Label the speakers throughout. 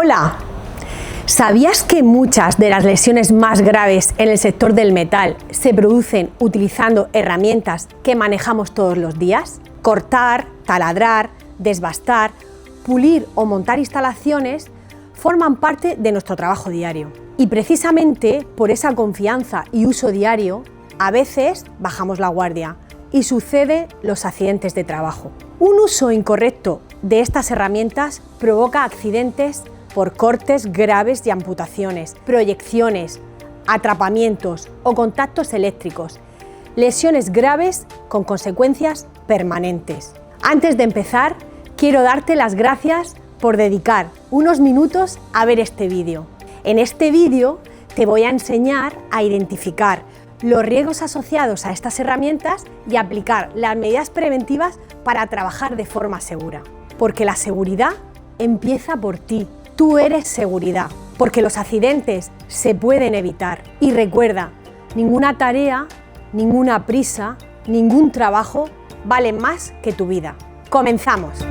Speaker 1: Hola, ¿sabías que muchas de las lesiones más graves en el sector del metal se producen utilizando herramientas que manejamos todos los días? Cortar, taladrar, desbastar, pulir o montar instalaciones forman parte de nuestro trabajo diario. Y precisamente por esa confianza y uso diario, a veces bajamos la guardia y suceden los accidentes de trabajo. Un uso incorrecto de estas herramientas provoca accidentes por cortes graves y amputaciones, proyecciones, atrapamientos o contactos eléctricos, lesiones graves con consecuencias permanentes. Antes de empezar, quiero darte las gracias por dedicar unos minutos a ver este vídeo. En este vídeo te voy a enseñar a identificar los riesgos asociados a estas herramientas y aplicar las medidas preventivas para trabajar de forma segura. Porque la seguridad empieza por ti. Tú eres seguridad, porque los accidentes se pueden evitar. Y recuerda, ninguna tarea, ninguna prisa, ningún trabajo vale más que tu vida. ¡Comenzamos!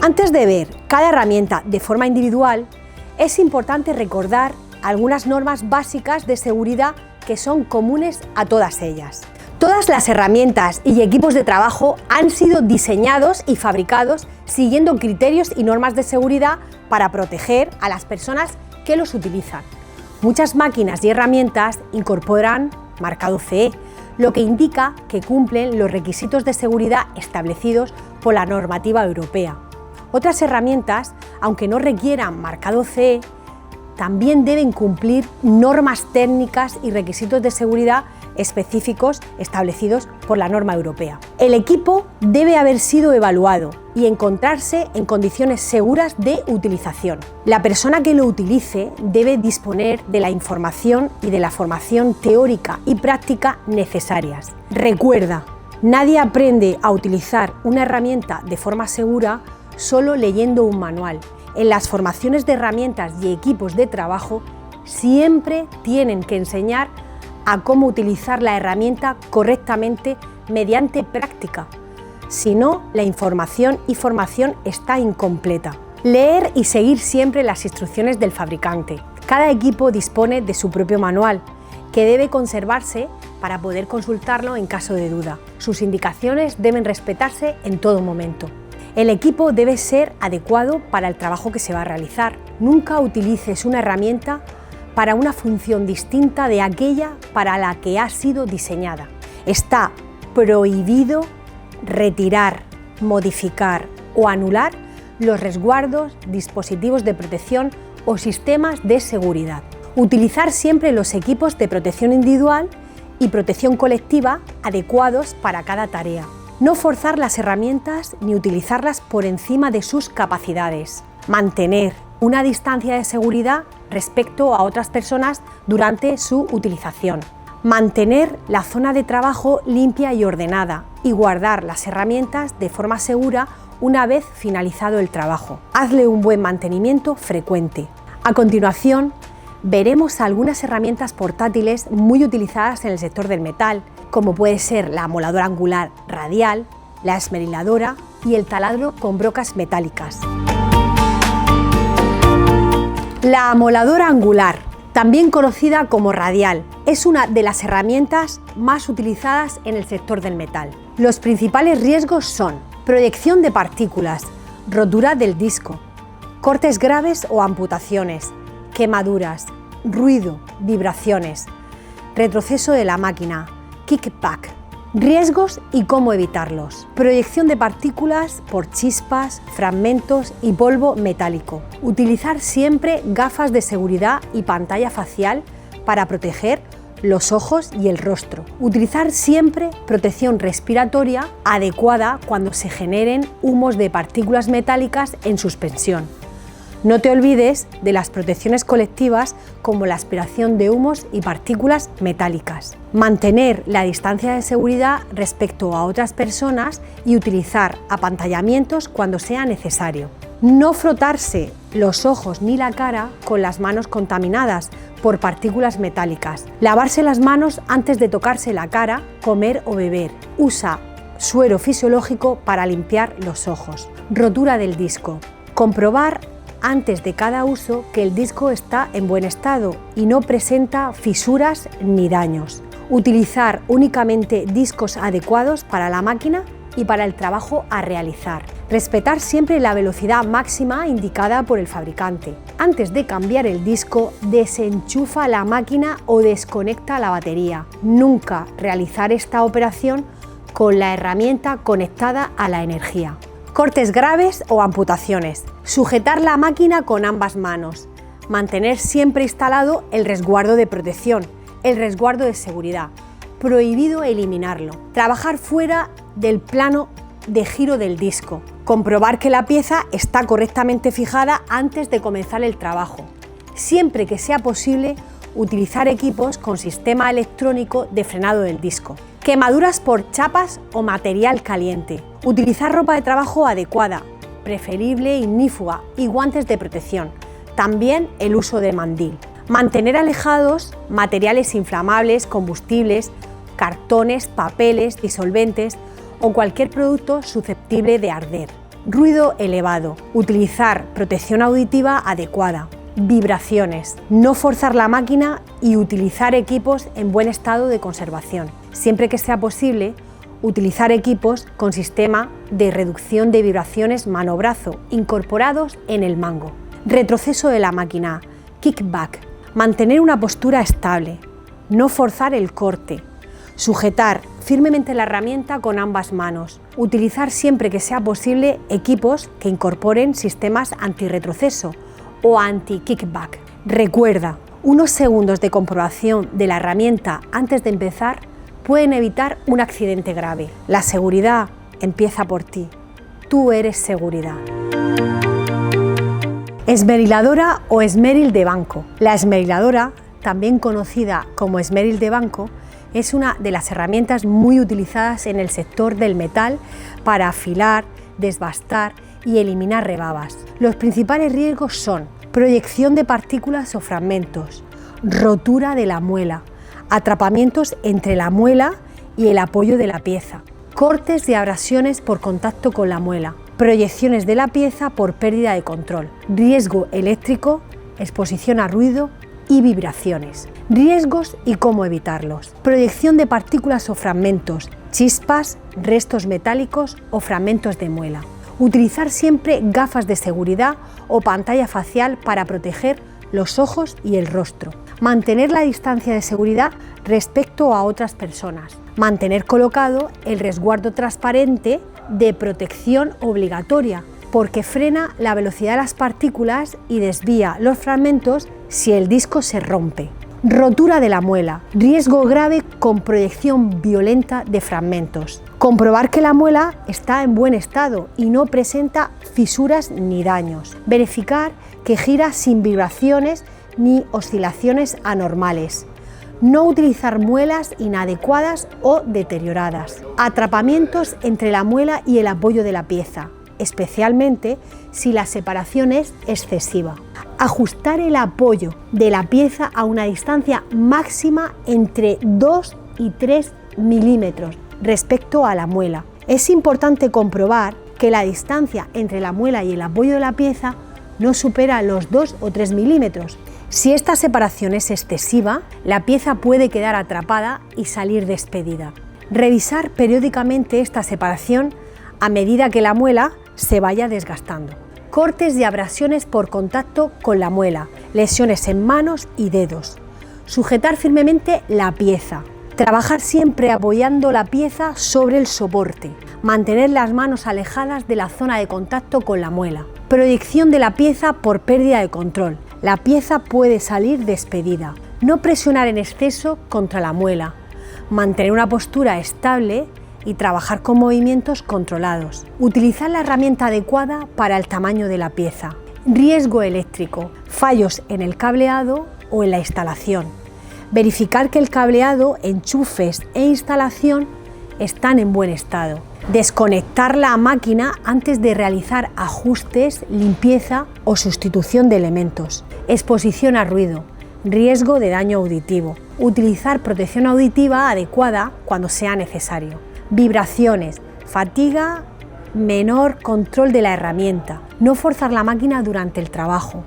Speaker 1: Antes de ver cada herramienta de forma individual, es importante recordar algunas normas básicas de seguridad que son comunes a todas ellas. Todas las herramientas y equipos de trabajo han sido diseñados y fabricados siguiendo criterios y normas de seguridad para proteger a las personas que los utilizan. Muchas máquinas y herramientas incorporan marcado CE, lo que indica que cumplen los requisitos de seguridad establecidos por la normativa europea. Otras herramientas, aunque no requieran marcado CE, también deben cumplir normas técnicas y requisitos de seguridad específicos establecidos por la norma europea. El equipo debe haber sido evaluado y encontrarse en condiciones seguras de utilización. La persona que lo utilice debe disponer de la información y de la formación teórica y práctica necesarias. Recuerda, nadie aprende a utilizar una herramienta de forma segura solo leyendo un manual. En las formaciones de herramientas y equipos de trabajo siempre tienen que enseñar a cómo utilizar la herramienta correctamente mediante práctica. Si no, la información y formación está incompleta. Leer y seguir siempre las instrucciones del fabricante. Cada equipo dispone de su propio manual, que debe conservarse para poder consultarlo en caso de duda. Sus indicaciones deben respetarse en todo momento. El equipo debe ser adecuado para el trabajo que se va a realizar. Nunca utilices una herramienta para una función distinta de aquella para la que ha sido diseñada. Está prohibido retirar, modificar o anular los resguardos, dispositivos de protección o sistemas de seguridad. Utilizar siempre los equipos de protección individual y protección colectiva adecuados para cada tarea. No forzar las herramientas ni utilizarlas por encima de sus capacidades. Mantener una distancia de seguridad respecto a otras personas durante su utilización. Mantener la zona de trabajo limpia y ordenada y guardar las herramientas de forma segura una vez finalizado el trabajo. Hazle un buen mantenimiento frecuente. A continuación, veremos algunas herramientas portátiles muy utilizadas en el sector del metal, como puede ser la amoladora angular radial, la esmeriladora y el taladro con brocas metálicas. La amoladora angular, también conocida como radial, es una de las herramientas más utilizadas en el sector del metal. Los principales riesgos son proyección de partículas, rotura del disco, cortes graves o amputaciones, quemaduras, ruido, vibraciones, retroceso de la máquina, kickback. Riesgos y cómo evitarlos. Proyección de partículas por chispas, fragmentos y polvo metálico. Utilizar siempre gafas de seguridad y pantalla facial para proteger los ojos y el rostro. Utilizar siempre protección respiratoria adecuada cuando se generen humos de partículas metálicas en suspensión. No te olvides de las protecciones colectivas como la aspiración de humos y partículas metálicas. Mantener la distancia de seguridad respecto a otras personas y utilizar apantallamientos cuando sea necesario. No frotarse los ojos ni la cara con las manos contaminadas por partículas metálicas. Lavarse las manos antes de tocarse la cara, comer o beber. Usa suero fisiológico para limpiar los ojos. Rotura del disco. Comprobar antes de cada uso que el disco está en buen estado y no presenta fisuras ni daños. Utilizar únicamente discos adecuados para la máquina y para el trabajo a realizar. Respetar siempre la velocidad máxima indicada por el fabricante. Antes de cambiar el disco, desenchufa la máquina o desconecta la batería. Nunca realizar esta operación con la herramienta conectada a la energía. Cortes graves o amputaciones. Sujetar la máquina con ambas manos. Mantener siempre instalado el resguardo de protección, el resguardo de seguridad. Prohibido eliminarlo. Trabajar fuera del plano de giro del disco. Comprobar que la pieza está correctamente fijada antes de comenzar el trabajo. Siempre que sea posible, utilizar equipos con sistema electrónico de frenado del disco. Quemaduras por chapas o material caliente. Utilizar ropa de trabajo adecuada, preferible ignífuga, y guantes de protección. También el uso de mandil. Mantener alejados materiales inflamables, combustibles, cartones, papeles, disolventes o cualquier producto susceptible de arder. Ruido elevado. Utilizar protección auditiva adecuada. Vibraciones. No forzar la máquina y utilizar equipos en buen estado de conservación. Siempre que sea posible, utilizar equipos con sistema de reducción de vibraciones mano-brazo incorporados en el mango. Retroceso de la máquina. Kickback. Mantener una postura estable. No forzar el corte. Sujetar firmemente la herramienta con ambas manos. Utilizar siempre que sea posible equipos que incorporen sistemas antirretroceso o anti-kickback. Recuerda, unos segundos de comprobación de la herramienta antes de empezar pueden evitar un accidente grave. La seguridad empieza por ti. Tú eres seguridad. Esmeriladora o esmeril de banco. La esmeriladora, también conocida como esmeril de banco, es una de las herramientas muy utilizadas en el sector del metal para afilar, desbastar y eliminar rebabas. Los principales riesgos son proyección de partículas o fragmentos, rotura de la muela, atrapamientos entre la muela y el apoyo de la pieza, cortes y abrasiones por contacto con la muela, proyecciones de la pieza por pérdida de control, riesgo eléctrico, exposición a ruido y vibraciones. Riesgos y cómo evitarlos. Proyección de partículas o fragmentos, chispas, restos metálicos o fragmentos de muela. Utilizar siempre gafas de seguridad o pantalla facial para proteger los ojos y el rostro. Mantener la distancia de seguridad respecto a otras personas. Mantener colocado el resguardo transparente de protección obligatoria, porque frena la velocidad de las partículas y desvía los fragmentos si el disco se rompe. Rotura de la muela, riesgo grave con proyección violenta de fragmentos. Comprobar que la muela está en buen estado y no presenta fisuras ni daños. Verificar que gira sin vibraciones ni oscilaciones anormales. No utilizar muelas inadecuadas o deterioradas. Atrapamientos entre la muela y el apoyo de la pieza, especialmente si la separación es excesiva. Ajustar el apoyo de la pieza a una distancia máxima entre 2 y 3 milímetros respecto a la muela. Es importante comprobar que la distancia entre la muela y el apoyo de la pieza no supera los 2 o 3 milímetros. Si esta separación es excesiva, la pieza puede quedar atrapada y salir despedida. Revisar periódicamente esta separación a medida que la muela se vaya desgastando. Cortes y abrasiones por contacto con la muela, lesiones en manos y dedos. Sujetar firmemente la pieza. Trabajar siempre apoyando la pieza sobre el soporte. Mantener las manos alejadas de la zona de contacto con la muela. Proyección de la pieza por pérdida de control. La pieza puede salir despedida. No presionar en exceso contra la muela. Mantener una postura estable y trabajar con movimientos controlados. Utilizar la herramienta adecuada para el tamaño de la pieza. Riesgo eléctrico, fallos en el cableado o en la instalación. Verificar que el cableado, enchufes e instalación están en buen estado. Desconectar la máquina antes de realizar ajustes, limpieza o sustitución de elementos. Exposición a ruido, riesgo de daño auditivo. Utilizar protección auditiva adecuada cuando sea necesario. Vibraciones, fatiga menor control de la herramienta, no forzar la máquina durante el trabajo,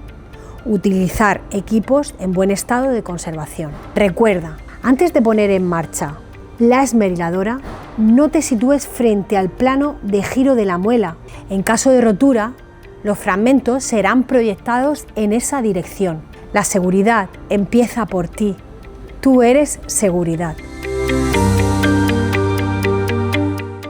Speaker 1: utilizar equipos en buen estado de conservación. Recuerda, antes de poner en marcha la esmeriladora, no te sitúes frente al plano de giro de la muela. En caso de rotura, los fragmentos serán proyectados en esa dirección. La seguridad empieza por ti. Tú eres seguridad.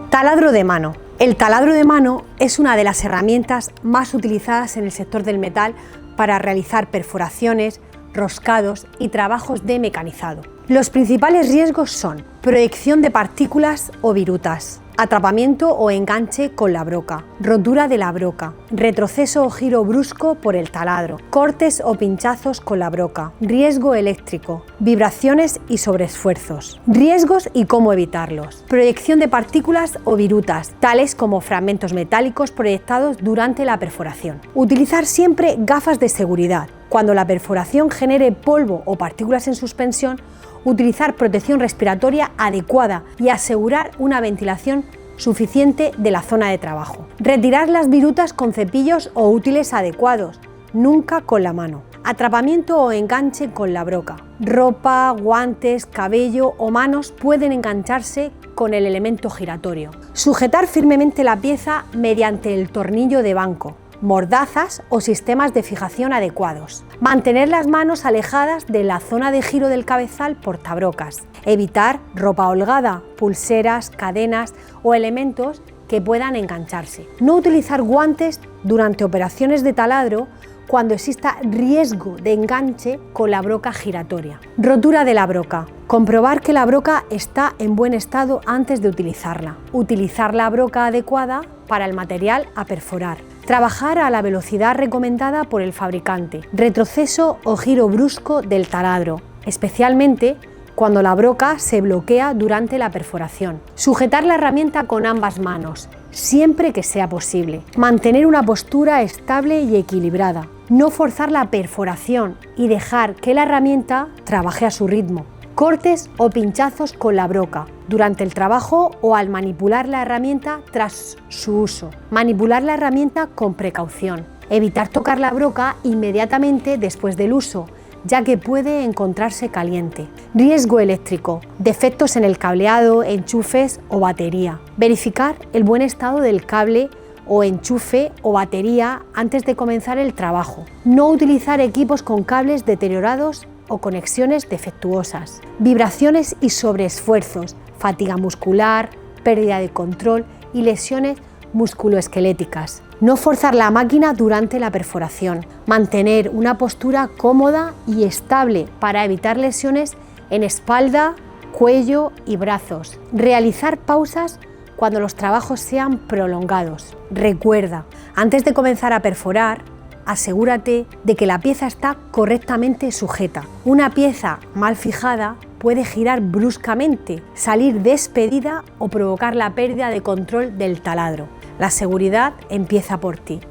Speaker 1: Taladro de mano. El taladro de mano es una de las herramientas más utilizadas en el sector del metal para realizar perforaciones, roscados y trabajos de mecanizado. Los principales riesgos son proyección de partículas o virutas, atrapamiento o enganche con la broca, rotura de la broca, retroceso o giro brusco por el taladro, cortes o pinchazos con la broca, riesgo eléctrico, vibraciones y sobreesfuerzos. Riesgos y cómo evitarlos. Proyección de partículas o virutas, tales como fragmentos metálicos proyectados durante la perforación. Utilizar siempre gafas de seguridad. Cuando la perforación genere polvo o partículas en suspensión, utilizar protección respiratoria adecuada y asegurar una ventilación suficiente de la zona de trabajo. Retirar las virutas con cepillos o útiles adecuados, nunca con la mano. Atrapamiento o enganche con la broca. Ropa, guantes, cabello o manos pueden engancharse con el elemento giratorio. Sujetar firmemente la pieza mediante el tornillo de banco, mordazas o sistemas de fijación adecuados. Mantener las manos alejadas de la zona de giro del cabezal portabrocas. Evitar ropa holgada, pulseras, cadenas o elementos que puedan engancharse. No utilizar guantes durante operaciones de taladro cuando exista riesgo de enganche con la broca giratoria. Rotura de la broca. Comprobar que la broca está en buen estado antes de utilizarla. Utilizar la broca adecuada para el material a perforar. Trabajar a la velocidad recomendada por el fabricante. Retroceso o giro brusco del taladro, especialmente cuando la broca se bloquea durante la perforación. Sujetar la herramienta con ambas manos, siempre que sea posible. Mantener una postura estable y equilibrada. No forzar la perforación y dejar que la herramienta trabaje a su ritmo. Cortes o pinchazos con la broca durante el trabajo o al manipular la herramienta tras su uso. Manipular la herramienta con precaución. Evitar tocar la broca inmediatamente después del uso, ya que puede encontrarse caliente. Riesgo eléctrico, defectos en el cableado, enchufes o batería. Verificar el buen estado del cable o enchufe o batería antes de comenzar el trabajo. No utilizar equipos con cables deteriorados o conexiones defectuosas. Vibraciones y sobreesfuerzos, fatiga muscular, pérdida de control y lesiones musculoesqueléticas. No forzar la máquina durante la perforación. Mantener una postura cómoda y estable para evitar lesiones en espalda, cuello y brazos. Realizar pausas cuando los trabajos sean prolongados. Recuerda, antes de comenzar a perforar, asegúrate de que la pieza está correctamente sujeta. Una pieza mal fijada puede girar bruscamente, salir despedida o provocar la pérdida de control del taladro. La seguridad empieza por ti.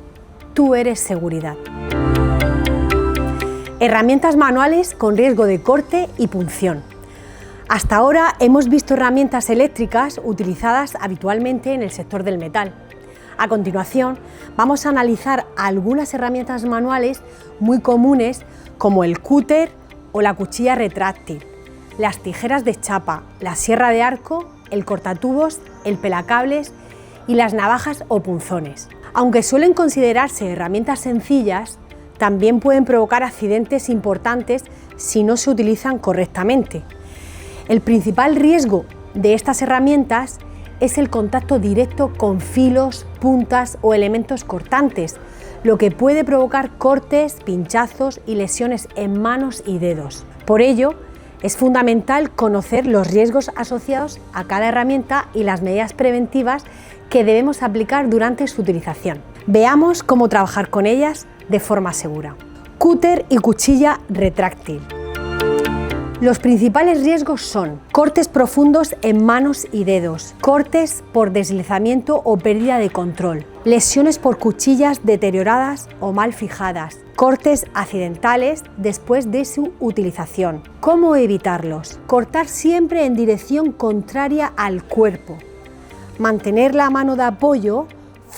Speaker 1: Tú eres seguridad. Herramientas manuales con riesgo de corte y punción. Hasta ahora hemos visto herramientas eléctricas utilizadas habitualmente en el sector del metal. A continuación, vamos a analizar algunas herramientas manuales muy comunes como el cúter o la cuchilla retráctil, las tijeras de chapa, la sierra de arco, el cortatubos, el pelacables y las navajas o punzones. Aunque suelen considerarse herramientas sencillas, también pueden provocar accidentes importantes si no se utilizan correctamente. El principal riesgo de estas herramientas es el contacto directo con filos, puntas o elementos cortantes, lo que puede provocar cortes, pinchazos y lesiones en manos y dedos. Por ello, es fundamental conocer los riesgos asociados a cada herramienta y las medidas preventivas que debemos aplicar durante su utilización. Veamos cómo trabajar con ellas de forma segura. Cúter y cuchilla retráctil. Los principales riesgos son cortes profundos en manos y dedos, cortes por deslizamiento o pérdida de control, lesiones por cuchillas deterioradas o mal fijadas, cortes accidentales después de su utilización. ¿Cómo evitarlos? Cortar siempre en dirección contraria al cuerpo. Mantener la mano de apoyo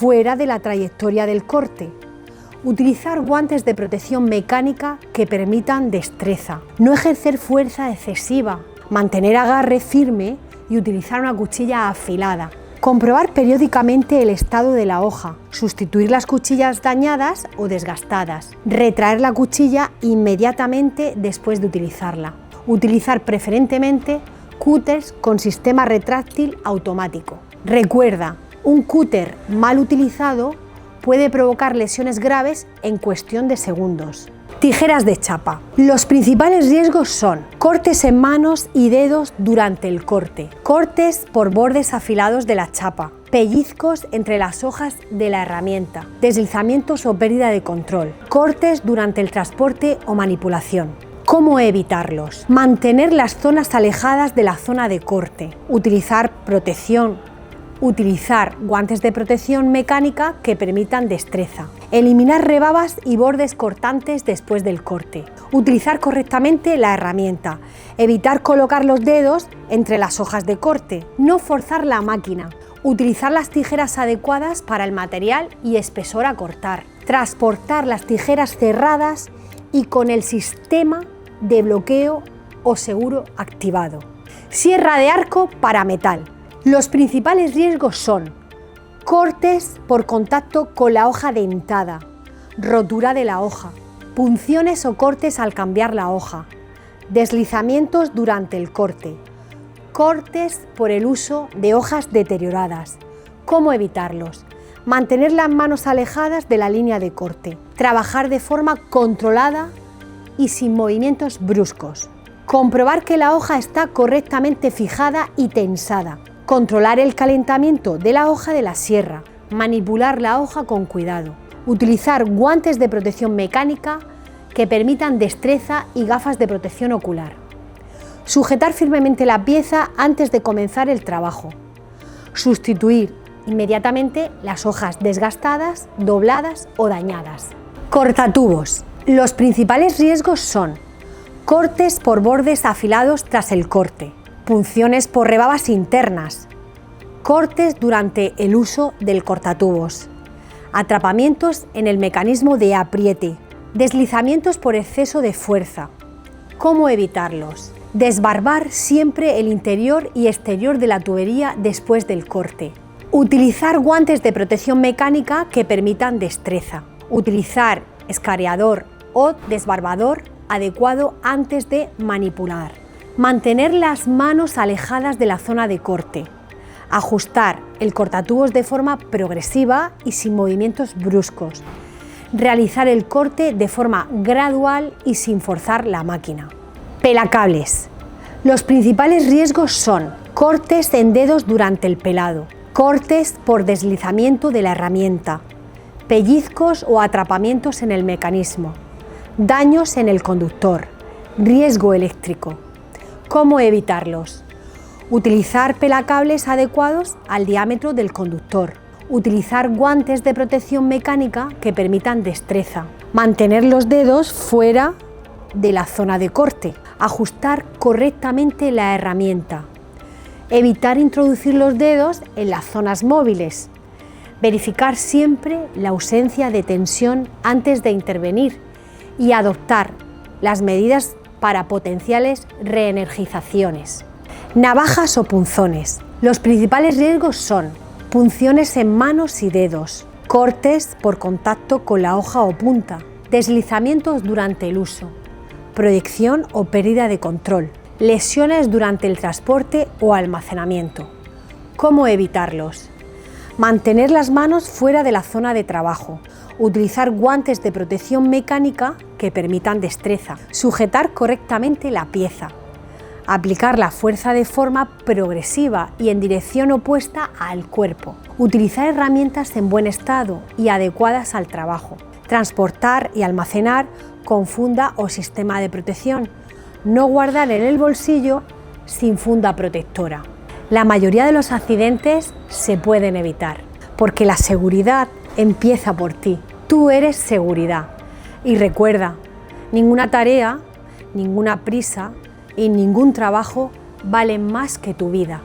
Speaker 1: fuera de la trayectoria del corte. Utilizar guantes de protección mecánica que permitan destreza. No ejercer fuerza excesiva. Mantener agarre firme y utilizar una cuchilla afilada. Comprobar periódicamente el estado de la hoja, sustituir las cuchillas dañadas o desgastadas, retraer la cuchilla inmediatamente después de utilizarla. Utilizar preferentemente cúters con sistema retráctil automático. Recuerda, un cúter mal utilizado puede provocar lesiones graves en cuestión de segundos. Tijeras de chapa. Los principales riesgos son cortes en manos y dedos durante el corte, cortes por bordes afilados de la chapa, pellizcos entre las hojas de la herramienta, deslizamientos o pérdida de control, cortes durante el transporte o manipulación. ¿Cómo evitarlos? Mantener las zonas alejadas de la zona de corte, utilizar guantes de protección mecánica que permitan destreza, eliminar rebabas y bordes cortantes después del corte, utilizar correctamente la herramienta, evitar colocar los dedos entre las hojas de corte, no forzar la máquina, utilizar las tijeras adecuadas para el material y espesor a cortar, transportar las tijeras cerradas y con el sistema de bloqueo o seguro activado. Sierra de arco para metal. Los principales riesgos son cortes por contacto con la hoja dentada, rotura de la hoja, punciones o cortes al cambiar la hoja, deslizamientos durante el corte, cortes por el uso de hojas deterioradas. ¿Cómo evitarlos? Mantener las manos alejadas de la línea de corte, trabajar de forma controlada y sin movimientos bruscos, comprobar que la hoja está correctamente fijada y tensada, controlar el calentamiento de la hoja de la sierra, manipular la hoja con cuidado, utilizar guantes de protección mecánica que permitan destreza y gafas de protección ocular, sujetar firmemente la pieza antes de comenzar el trabajo, sustituir inmediatamente las hojas desgastadas, dobladas o dañadas. Cortatubos. Los principales riesgos son cortes por bordes afilados tras el corte, punciones por rebabas internas, cortes durante el uso del cortatubos, atrapamientos en el mecanismo de apriete, deslizamientos por exceso de fuerza. ¿Cómo evitarlos? Desbarbar siempre el interior y exterior de la tubería después del corte. Utilizar guantes de protección mecánica que permitan destreza. Utilizar escareador o desbarbador adecuado antes de manipular. Mantener las manos alejadas de la zona de corte. Ajustar el cortatubos de forma progresiva y sin movimientos bruscos. Realizar el corte de forma gradual y sin forzar la máquina. Pelacables. Los principales riesgos son cortes en dedos durante el pelado, cortes por deslizamiento de la herramienta, pellizcos o atrapamientos en el mecanismo, daños en el conductor, riesgo eléctrico. ¿Cómo evitarlos? Utilizar pelacables adecuados al diámetro del conductor, utilizar guantes de protección mecánica que permitan destreza, mantener los dedos fuera de la zona de corte, ajustar correctamente la herramienta, evitar introducir los dedos en las zonas móviles, verificar siempre la ausencia de tensión antes de intervenir y adoptar las medidas para potenciales reenergizaciones. Navajas o punzones. Los principales riesgos son punciones en manos y dedos, cortes por contacto con la hoja o punta, deslizamientos durante el uso, proyección o pérdida de control, lesiones durante el transporte o almacenamiento. ¿Cómo evitarlos? Mantener las manos fuera de la zona de trabajo, utilizar guantes de protección mecánica que permitan destreza, sujetar correctamente la pieza, aplicar la fuerza de forma progresiva y en dirección opuesta al cuerpo, utilizar herramientas en buen estado y adecuadas al trabajo, transportar y almacenar con funda o sistema de protección, no guardar en el bolsillo sin funda protectora. La mayoría de los accidentes se pueden evitar, porque la seguridad empieza por ti. Tú eres seguridad. Y recuerda, ninguna tarea, ninguna prisa y ningún trabajo valen más que tu vida.